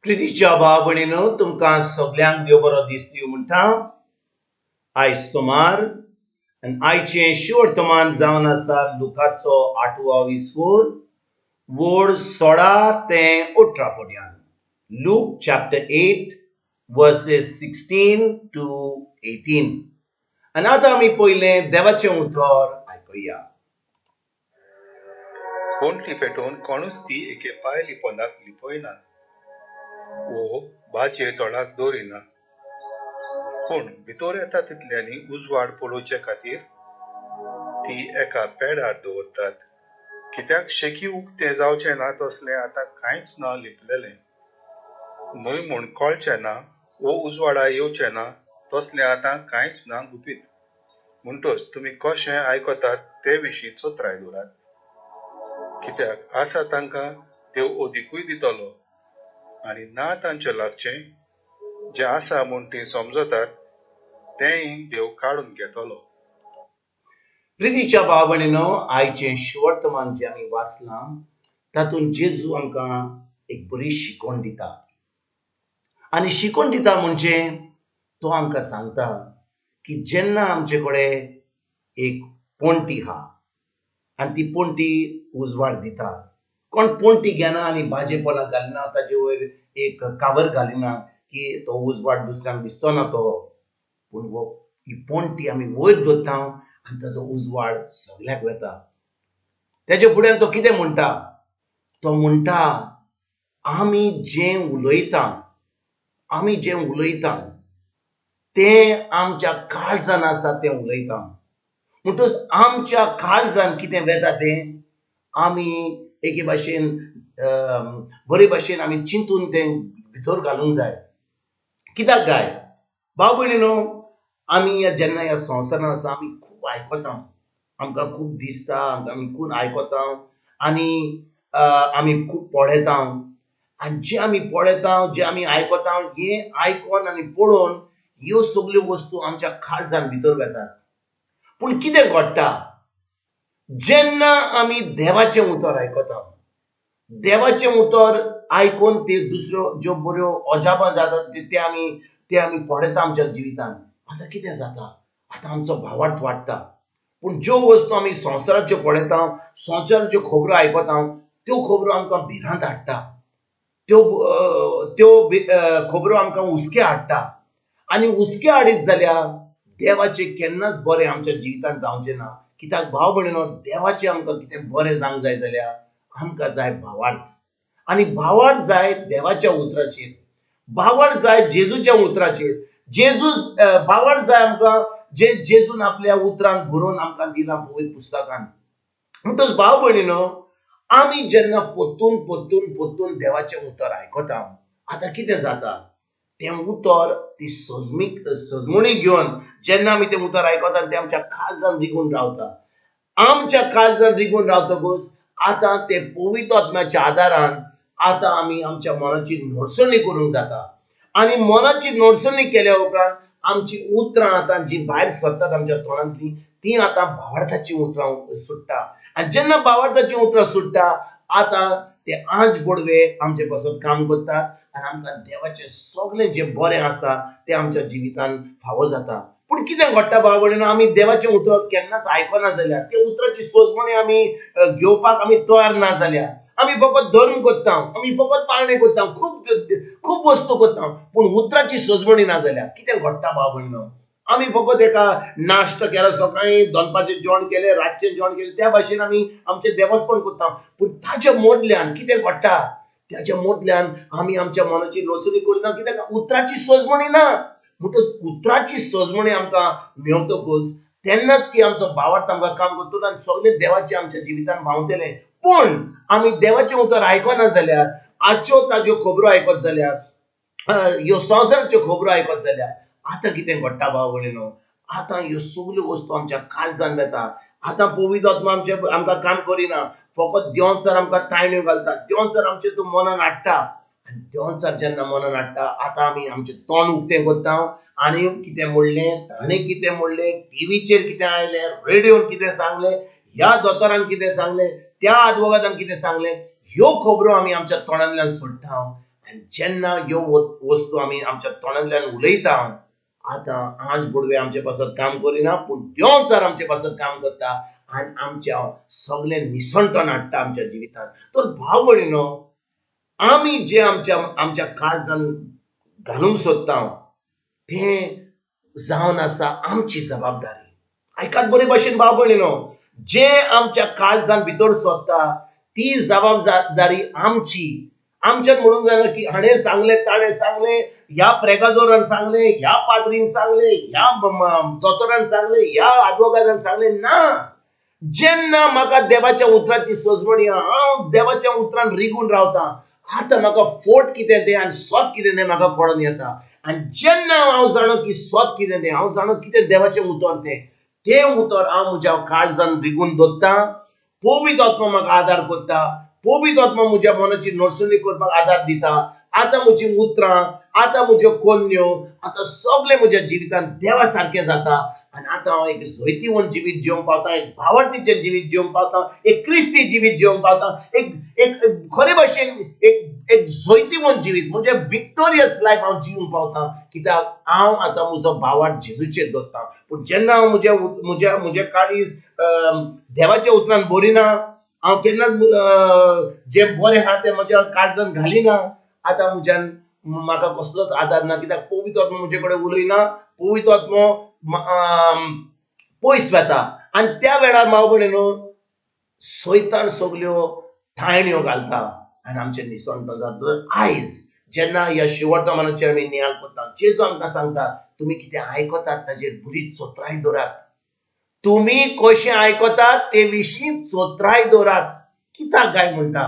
प्रितीच्या भाव भयणीनो, तुमकां सगळ्यांक देव बरो दीस दिवं म्हणटा. आयज सोमार आनी आयचें शिवर्तमान जावन आसा लुकाचो 8वा विस्वोर वोड 16 ते 18 पर्यंत. Look chapter 8 verses 16 to 18. आनी आतां आमी पयलें देवाचें उतर आयकुया. पोंटी पेटोवन कोणूच ती एके पांय लिपोनाक लिपयना वो भाजये तोंडाक दवरिना. पूण भितर येता तितल्यांनी उजवाड पळोवचे खातीर ती एका पेडार दवरतात. कित्याक शेकी उक्तें जावचें ना तसलें आतां कांयच ना लिपलेलें. न्हय म्हूण कळचें ना वो उजवाडा येवचें ना तसलें आतां कांयच ना गुपीत. म्हणटच तुमी कशें आयकतात ते विशीं चोत्राय दवरात. कित्याक आसा तांकां देव ओदिकूय दितलो आनी ना तांचें लागचें जें आसा म्हूण तीं समजतात तेंय देव काडून घेतलो. प्रितीच्या भाव भयणीनो, आयचें शिवर्तमान जें आमी वाचलां तातूंत जेजू आमकां एक बरी शिकवण दिता. आनी शिकवण दिता म्हणजे तो आमकां सांगता की जेन्ना आमचे कडेन एक पोंटी आहा आनी ती पोंटी उजवाड दिता, कोण पोंटी घेना आनी भाजेपणाक घालिना, ताजे वयर एक कावर घालिना की तो उजवाड दुसऱ्यांक दिसचो ना तो. पूण ही पोंटी आमी वयर दवरता आनी ताजो उजवाड सगळ्याक वेता. तेजे फुड्यान तो कितें म्हणटा? तो म्हणटा आमी जें उलयता तें आमच्या काळजान आसा तें उलयता. म्हणटच आमच्या काळजान कितें वेता तें आमी एके भाशेन बरे भाशेन आमी चिंतून तें भितर घालूंक जाय. कित्याक गाय भाव भयणीनो, आमी जेन्ना ह्या संवसारान आसा आमी खूब आयकता, आमकां खूब दिसता, आमी खूब आयकता आनी आमी खूब पळयता. आनी जें आमी पळयता, जें आमी आयकता, हें आयकून आनी पळोवन ह्यो सगल्यो वस्तू आमच्या काळजान भितर वेतात. पूण कितें घडटा जेन्ना आमी देवाचें उतर आयकता, देवाचें उतर आयकून ते दुसऱ्यो ज्यो बऱ्यो अजापां जातात ते आमी पळयता आमच्या जिवितान. आतां कितें जाता? आतां आमचो भावार्थ वाडटा. पूण ज्यो वस्तू आमी संवसाराच्यो पळयता, संवसाराच्यो खबरो आयकता, त्यो खबरो आमकां भिरांत हाडटा. त्यो खबरो आमकां हुस्के हाडटा. आनी हुस्के हाडीत जाल्यार देवाचें केन्नाच बरें आमच्या जिवितान जावचें ना. कित्याक भाव भयणीनो, देवाचें आमकां कितें बरें जावंक जाय जाल्यार आमकां जाय भावार्थ. आनी भावार्थ जाय देवाच्या उतराचेर, भावार्थ जाय जेजूच्या उतराचेर. भावार्थ जाय आमकां जें जेजून आपल्या उतरान बरोवन आमकां दिलां पवित्र पुस्तकान. म्हणटच भाव भयणीनो, आमी जेन्ना पोत्तून देवाचें उतर आयकता, आतां कितें जाता? तें उतर ती सजमणी घेवन जेन्ना आमी तें उतर आयकता तें आमच्या काळजान रिगून रावता. आमच्या काळजान रिगून रावतकच आतां ते पवित्र आत्म्याच्या आदारान आतां आमी आमच्या मनाची नडसणी करूंक जाता. आनी मनाची नडसणी केल्या उपरांत आमची उतरां आतां जी भायर सरतात आमच्या तोंडांतली ती आतां भावार्थाची उतरां सुट्टा. आनी जेन्ना भावार्थाची उतरां सुट्टा आतां ते आंज बोडवे आमचे पासून काम करतात आनी आमकां देवाचें सगळें जें बरें आसा तें आमच्या जिवितान फावो जाता. पूण कितें घडटा भाव भयणीनो, आमी देवाचें उतर केन्नाच आयकना जाल्यार, त्या उतराची सोजमणी आमी घेवपाक आमी तयार ना जाल्यार, आमी फकत धर्म करता, आमी फकत पाळणे करता, खूब वस्तू करता, पूण उतराची सोजमणी ना जाल्यार कितें घडटा भाव भयणीनो? आमी फकत एका नाश्तो केलो, सकाळीं दनपारचें जेवण केलें, रातचें जेवण केलें, त्या भाशेन आमी आमचें देवस्पण करता. पूण ताच्या मदल्यान कितें घडटा? त्याच्या मदल्यान आमी आमच्या मनाची नडसणी करना. कित्याक उतराची सोजमणी ना. म्हणटच उतराची सोजमणी आमकां मेळटकच तेन्नाच की आमचो भावार्थ आमकां काम करतलो आनी सगळें देवाचें आमच्या जिवितान भावतलें. पूण आमी देवाचें उतर आयकना जाल्यार, आजच्यो ताज्यो खबरो आयकत जाल्यार, ह्यो संवसाराच्यो खबरो आयकत जाल्यार आतां कितें घडटा भाव भयणीनो? आतां ह्यो सगल्यो वस्तू आमच्या काळजान येता. आतां पवित्र आत्मा आमकां काम करिना. फकत देंवचार आमकां तायण्यो घालता, देंवचार आमचें तूं मनान हाडटा. आनी देंवचार जेन्ना मनान हाडटा आतां आमी आमचें तोंड उक्तें करता आनी कितें म्हणलें, ताणें कितें म्हणलें, टीव्हीचेर कितें आयलें, रेडिओन कितें सांगलें, ह्या दोतोरान कितें सांगलें, त्या आदवोगादान कितें सांगलें, ह्यो खबरो आमी आमच्या तोंडांतल्यान सोडटा आनी जेन्ना ह्यो वस्तू आमी आमच्या तोंडांतल्यान उलयता, आतां आंज बुडवे आमचे पासत काम करिना, पूण देव जर आमचे पासत काम करता आनी आमच्या सगळें निसंटन हाडटा आमच्या जिवितांत. तर भाव भयणीनो, आमी जे आमच्या काळजान घालूंक सोदता तें जावन आसा आमची जबाबदारी. आयकात बरे भाशेन भाव भयणीनो, जे आमच्या काळजान भितर सोदता ती जबाबदारी आमची. आमच्यान म्हणूंक जायना की हाणें सांगलें ताणें सांगलें, ह्या प्रेगादोरान सांगलें, ह्या पाद्रीन सांगलें, ह्या दोतोरान सांगलें, ह्या आदवोगादान सांगलें. ना, जेन्ना म्हाका देवाच्या उतराची सजवणी हांव देवाच्या उतरान रिगून रावतां, आतां म्हाका फोट कितें तें आनी सोत कितें तें म्हाका कळोन येता. आनी जेन्ना हांव जाणो की सोत कितें तें, हांव जाणो कितें देवाचें उतर तें उतर हांव म्हज्या काळजान रिगून दवरतां. पवित्र आत्मा म्हाका आदार करता, पवित्र आत्मा म्हज्या मनाची नडसणी करपाक आदार दिता. आतां म्हजीं उतरां, आतां म्हज्यो कोन्यो, आतां सगळें म्हज्या जिवितांत देवा सारकें जाता. आनी आतां हांव एक जैतिवंत जिवीत जिवंक पावता, एक भावार्थीचें जिवीत जिवंक पावता, एक क्रिस्ती जिवीत जिवंक पावता, एक खरे भाशेन एक जैतिवंत जिवीत म्हणजे विक्टोरियस लायफ हांव जिवंक पावता. कित्याक हांव आतां म्हजो भावार्थ जेजूचेर दवरतां. पूण जेन्ना हांव म्हजें काळीज देवाच्या उतरान बरिना, हांव केन्नाच जें बरें आहा तें म्हज्या काळजान घालिना, आतां म्हाका कसलोच आदार ना. कित्याक पवित्र आत्मा म्हजे कडेन उलयना, पवित्र आत्मा पयस वता. आनी त्या वेळार भाव भयणीनो, सैतान सगल्यो ठायण्यो घालता आनी आमचें निसंटन जाता. आयज जेन्ना ह्या शिवर्तमानाचेर आमी नियाळ करता, जेजू आमकां सांगता तुमी कितें आयकतात ताजेर बरी चोत्राय दवरात. तुमी कशें आयकतात ते विशीं चोत्राय दवरात. कित्याक काय म्हणटा?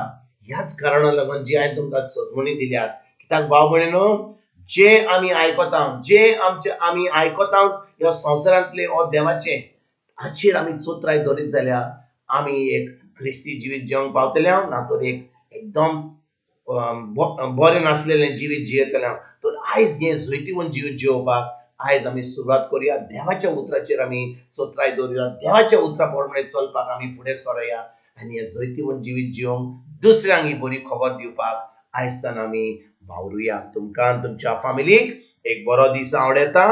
ह्याच कारणाक लागून जी हांवें तुमकां सजमणी दिल्यात. कित्याक भाव भयणीनो, जे आमी आयकता, जे आमी आयकता ह्या संवसारांतले हो देवाचें, हाचेर आमी चोत्राय धरीत जाल्यार आमी एक क्रिस्ती जिवीत जिवंक पावतले, ना तर एक एकदम बरें नासलेलें जिवीत जियेतले. तर आयज हें जैतिवंत जिवीत जिवपाक आयज आमी सुरवात करुया. देवाच्या उतराचेर आमी चोत्राय दवरुया, देवाच्या उतरा प्रमाणे चलपाक आमी फुडें सरुया आनी हें जैतिवंत जिवीत जिवंक दुसऱ्यांक ही बरी खबर दिवपाक आयजतान आमी वावरुया. तुमकां तुमच्या फॅमिलीक एक बरो दीस आवडेता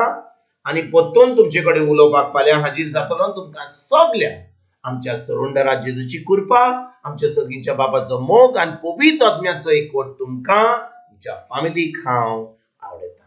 आनी परतून तुमचे कडेन उलोवपाक फाल्यां हाजीर जातलो. तुमकां सगल्यांक आमच्या सरोंडरा जेजूची कृपा, आमच्या सगळींच्या बापाचो मोग आनी पवित्र आत्म्याचो एकवट तुमकां तुमच्या फॅमिलीक हांव आवडेता.